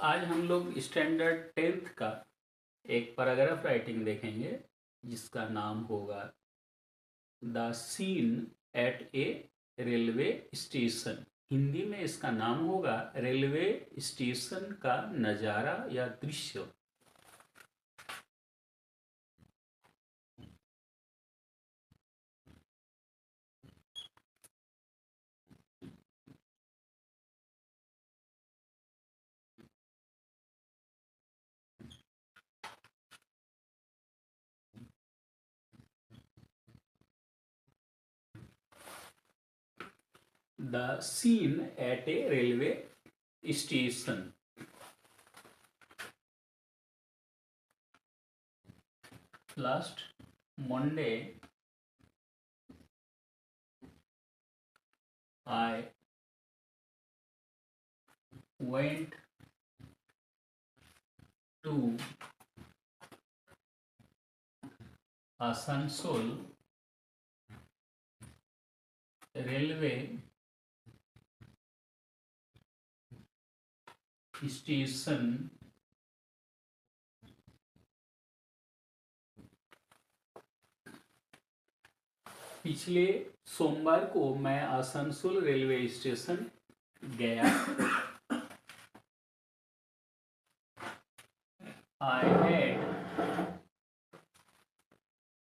आज हम लोग स्टैंडर्ड 10th का एक पैराग्राफ राइटिंग देखेंगे जिसका नाम होगा the scene at a railway station. Hindi में इसका नाम होगा रेलवे स्टेशन का नज़ारा या दृश्य। The scene at a railway station. Last Monday, I went to Asansol railway station पिछले सोमवार को मैं आसनसोल रेलवे स्टेशन गया। I had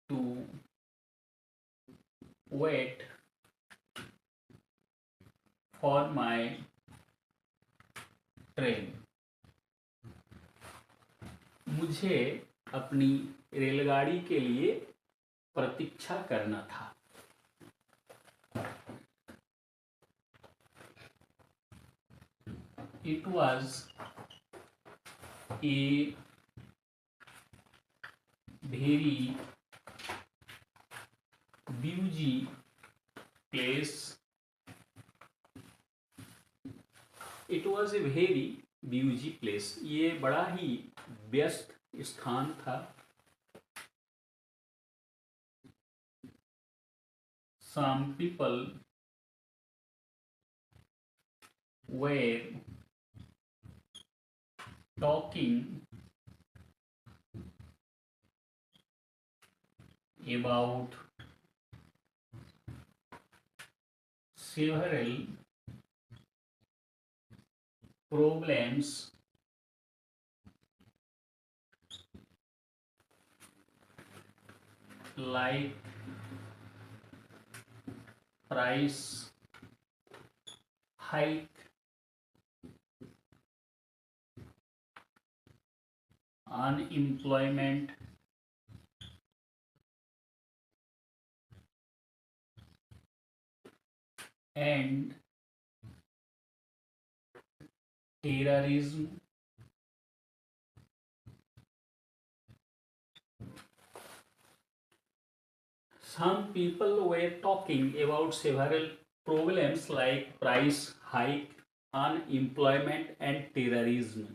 to wait for my train। मुझे अपनी रेलगाड़ी के लिए प्रतीक्षा करना था। It was a very busy place। It was a very busy place। ये बड़ा ही व्यस्त स्थान था। Some people were talking about several problems like price hike, unemployment, and terrorism। Some people were talking about several problems like price hike, unemployment and terrorism।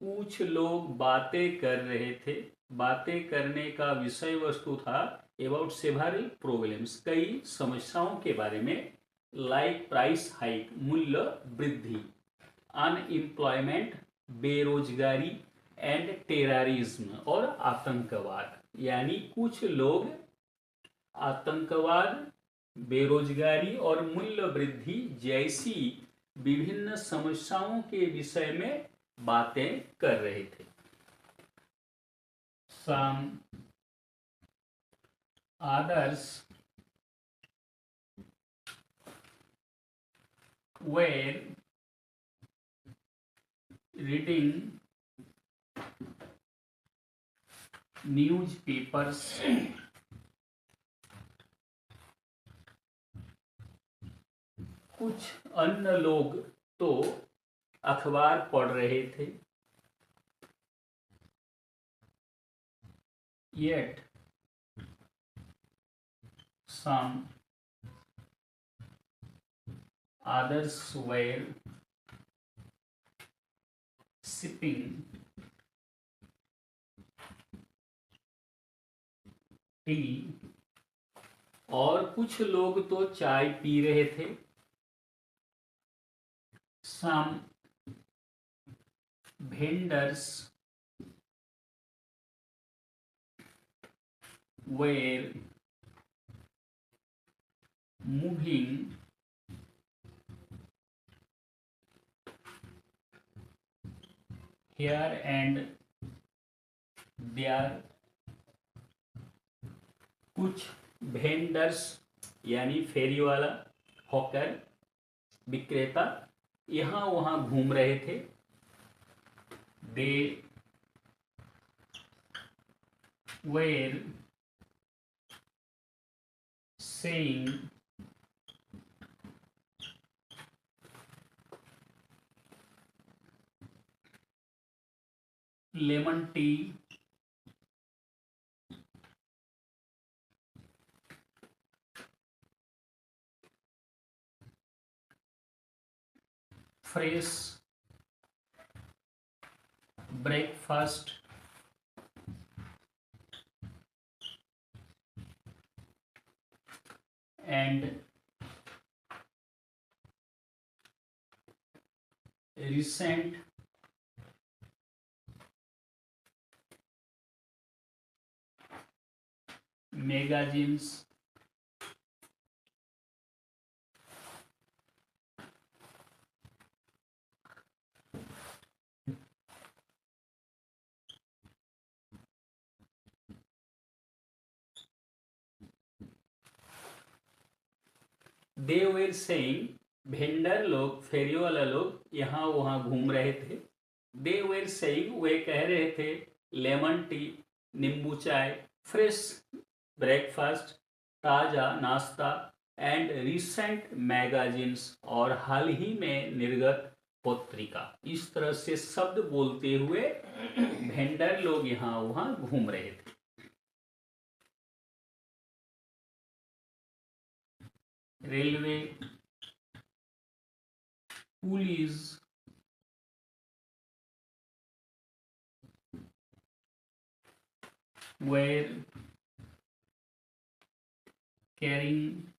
कुछ लोग बातें कर रहे थे। बातें करने का विषय वस्तु था about several problems, कई समस्याओं के बारे में, like प्राइस हाइक मूल्य वृद्धि, अनएम्प्लॉयमेंट बेरोजगारी, एंड टेररिज्म और आतंकवाद। यानी कुछ लोग आतंकवाद, बेरोजगारी और मूल्य वृद्धि जैसी विभिन्न समस्याओं के विषय में बातें कर रहे थे। Some others were reading newspapers। कुछ अन्य लोग तो अखबार पढ़ रहे थे। Yet some others were sipping tea। और कुछ लोग तो चाय पी रहे थे। Some vendors were moving here and there. कुछ वेंडर्स यानी फेरी वाला, हॉकर विक्रेता यहाँ वहाँ घूम रहे थे. दे were saying lemon tea fresh breakfast and recent magazines they were saying, vendor लोग, फेरी वाला लोग यहाँ वहाँ घूम रहे थे. दे वेर सेइंग, वे कह रहे थे, लेमन टी नींबू चाय, फ्रेश ब्रेकफास्ट ताज़ा नाश्ता, एंड रिसेंट मैगजीन्स और हाल ही में निर्गत पत्रिका. इस तरह से शब्द बोलते हुए भेंडर लोग यहाँ वहाँ घूम रहे थे. Railway police were carrying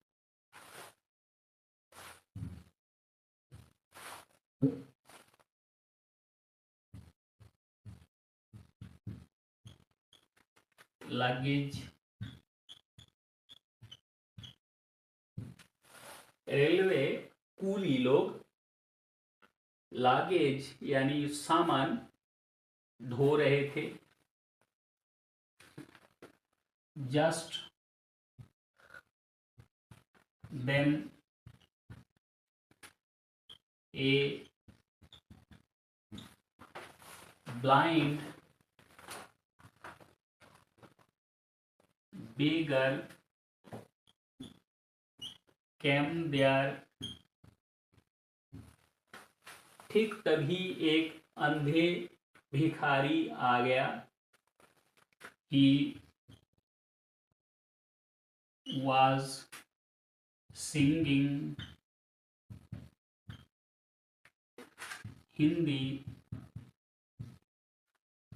luggage. Railway coolie लोग लागेज यानी सामान ढो रहे थे. Just then a blind beggar came there. ठीक तभी एक अंधे भिखारी आ गया. He was singing Hindi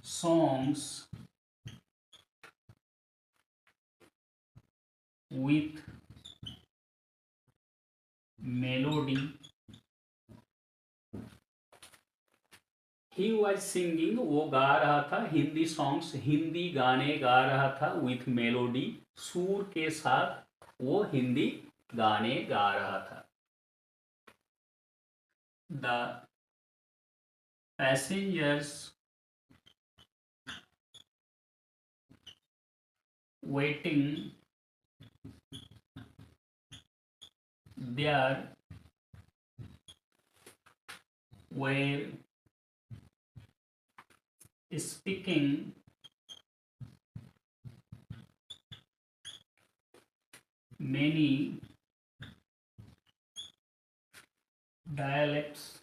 songs with melody. He was singing, वो गा रहा था हिंदी सॉन्ग्स, हिंदी गाने गा रहा था. विथ मेलोडी, सुर के साथ वो हिंदी गाने गा रहा था. The passengers waiting there were speaking many dialects.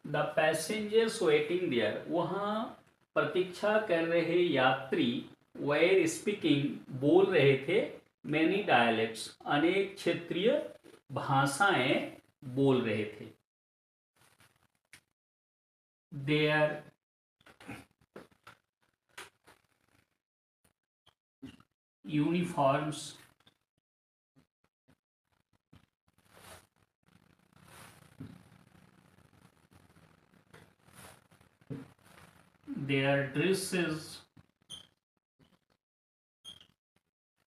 The passengers waiting there, वहाँ प्रतीक्षा कर रहे यात्री were speaking बोल रहे थे, many dialects अनेक क्षेत्रीय भाषाएं बोल रहे थे. Their uniforms their dresses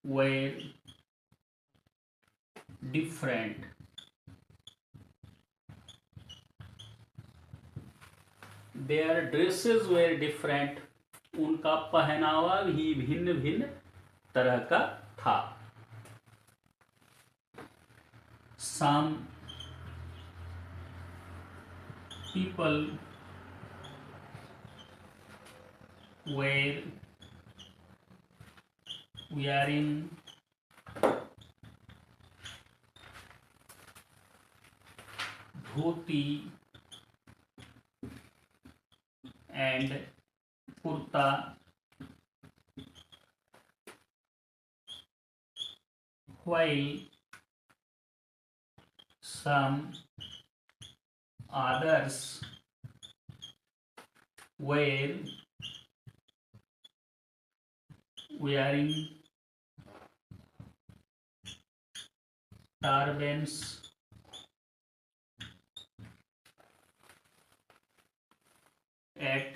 were different. Their dresses were different. उनका पहनावा भी भिन्न भिन्न तरह का था. Some people were wearing dhoti and kurta, while some others were wearing turbans at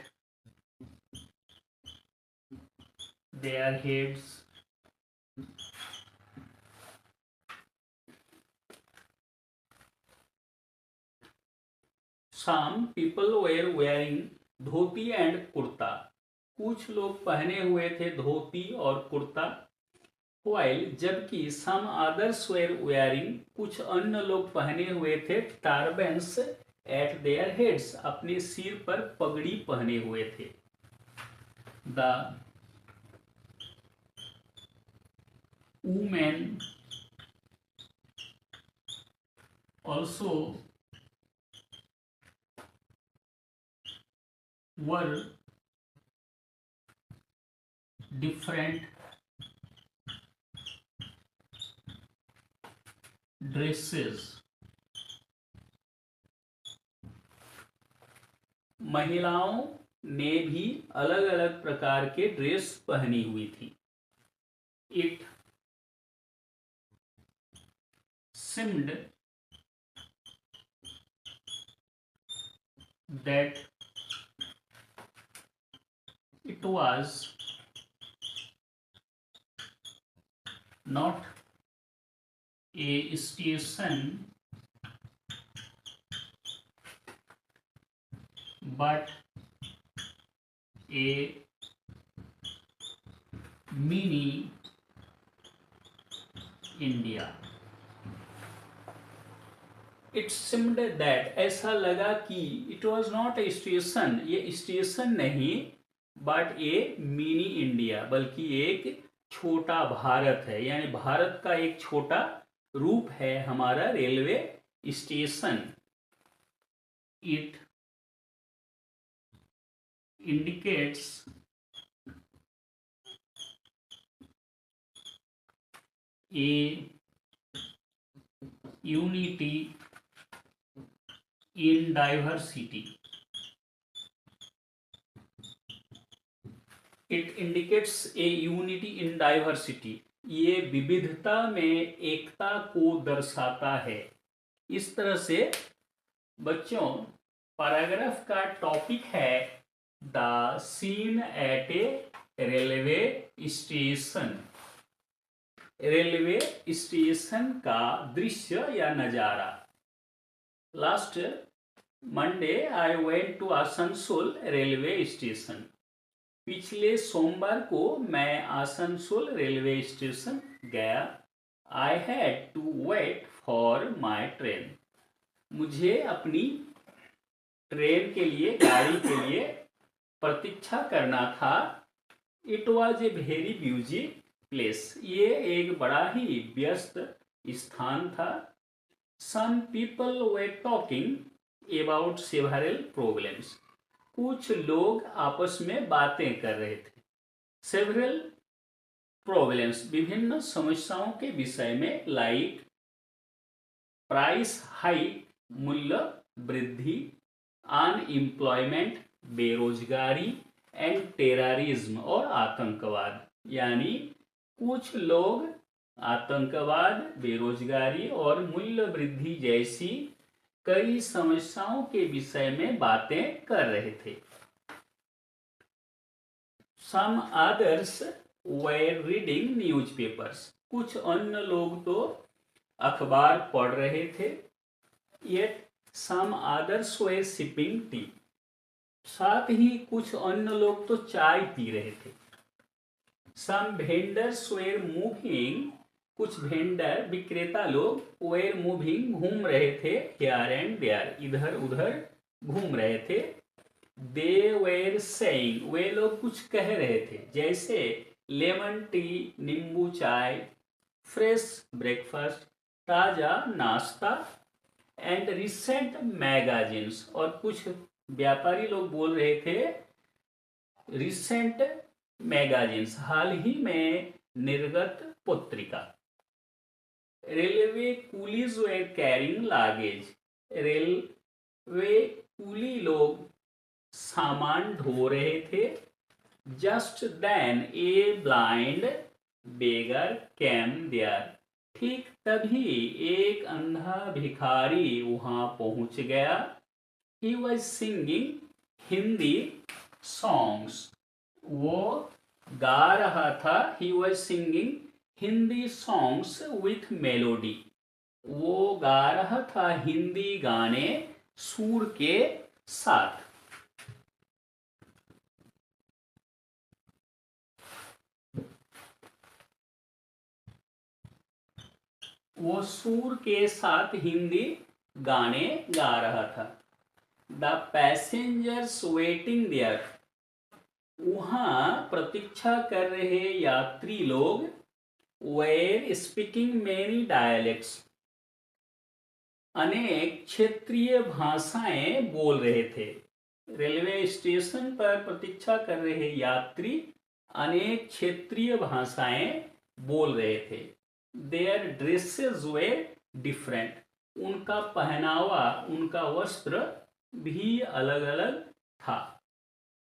their heads. Some people were wearing dhoti and kurta. कुछ लोग पहने हुए थे धोती और कुर्ता. while जबकि some others were wearing कुछ अन्य लोग पहने हुए थे turbans at their heads अपने सिर पर पगड़ी पहने हुए थे. The women also were different dresses. महिलाओं ने भी अलग अलग प्रकार के ड्रेस पहनी हुई थी. It seemed that it was not a station but a mini India. It seemed that ऐसा लगा कि it was not a station, ये स्टेशन नहीं but a mini India, बल्कि एक छोटा भारत है. यानी भारत का एक छोटा रूप है हमारा railway station. It indicates a unity in diversity. It indicates a unity in diversity. ये विविधता में एकता को दर्शाता है. इस तरह से बच्चों पैराग्राफ का टॉपिक है the scene at a railway station. Railway station का दृश्य या नजारा. Last Monday I went to Asansol railway station. पिछले सोमवार को मैं आसनसोल रेलवे स्टेशन गया. I had to wait for my train. मुझे अपनी ट्रेन के लिए गाड़ी के लिए प्रतीक्षा करना था. It was a very busy place. ये एक बड़ा ही व्यस्त स्थान था. Some people were talking about several problems. कुछ लोग आपस में बातें कर रहे थे. सेवरल प्रॉब्लम्स विभिन्न समस्याओं के विषय में. लाइक प्राइस हाइक मूल्य वृद्धि, अनएम्प्लॉयमेंट बेरोजगारी, एंड टेररिज्म और आतंकवाद. यानी कुछ लोग आतंकवाद, बेरोजगारी और मूल्य वृद्धि जैसी कई समस्याओं के विषय में बातें कर रहे थे. Some others were reading newspapers, कुछ अन्य लोग तो अखबार पढ़ रहे थे। Yet some others were sipping tea, साथ ही कुछ अन्य लोग तो चाय पी रहे थे। सम वेंडर्स वेर मूविंग, कुछ वेंडर विक्रेता लोग वेर मूविंग घूम रहे थे, हियर एंड देयर, इधर उधर घूम रहे थे। दे वेर सेइंग, वे लोग कुछ कह रहे थे, जैसे लेमन टी नींबू चाय, फ्रेश ब्रेकफास्ट ताजा नाश्ता, एंड रिसेंट मैगजीन्स, और कुछ व्यापारी लोग बोल रहे थे रिसेंट मैगजीन्स, हाल ही में निर्गत पत्रिका। Railway coolies were carrying luggage, railway coolie लोग सामान ढो रहे थे। Just then a blind beggar came there, ठीक तभी एक अंधा भिखारी वहां पहुंच गया। He was singing Hindi songs, वो गा रहा था। He was singing Hindi songs with melody, वो गा रहा था हिंदी गाने सुर के साथ। वो सुर के साथ हिंदी गाने गा रहा था। द पैसेंजर्स वेटिंग देयर, वहां प्रतीक्षा कर रहे यात्री लोग वेर स्पीकिंग मेनी डायलेक्ट्स, अनेक क्षेत्रीय भाषाएं बोल रहे थे। रेलवे स्टेशन पर प्रतीक्षा कर रहे यात्री अनेक क्षेत्रीय भाषाएं बोल रहे थे। देयर ड्रेसेस वेर डिफरेंट, उनका पहनावा, उनका वस्त्र भी अलग अलग था।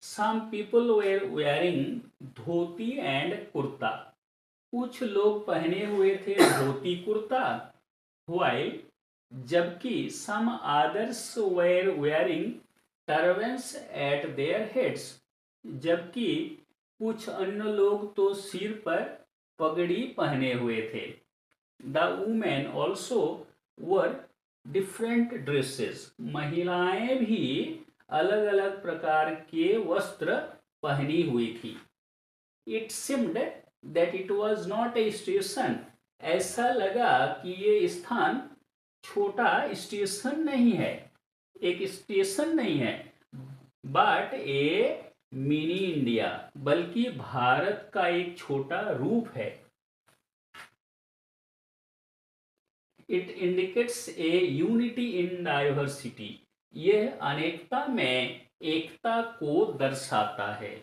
Some people were wearing dhoti and kurta, कुछ लोग पहने हुए थे धोती कुर्ता, व्हाइल, जबकि some others were wearing turbans at their heads, जबकि कुछ अन्य लोग तो सिर पर पगड़ी पहने हुए थे। The women also were different dresses, महिलाएं भी अलग अलग प्रकार के वस्त्र पहनी हुई थी। It seemed that it was not a station, ऐसा लगा कि ये स्थान छोटा स्टेशन नहीं है, एक स्टेशन नहीं है, बट ए मिनी इंडिया, बल्कि भारत का एक छोटा रूप है। It indicates a unity in diversity, यह अनेकता में एकता को दर्शाता है।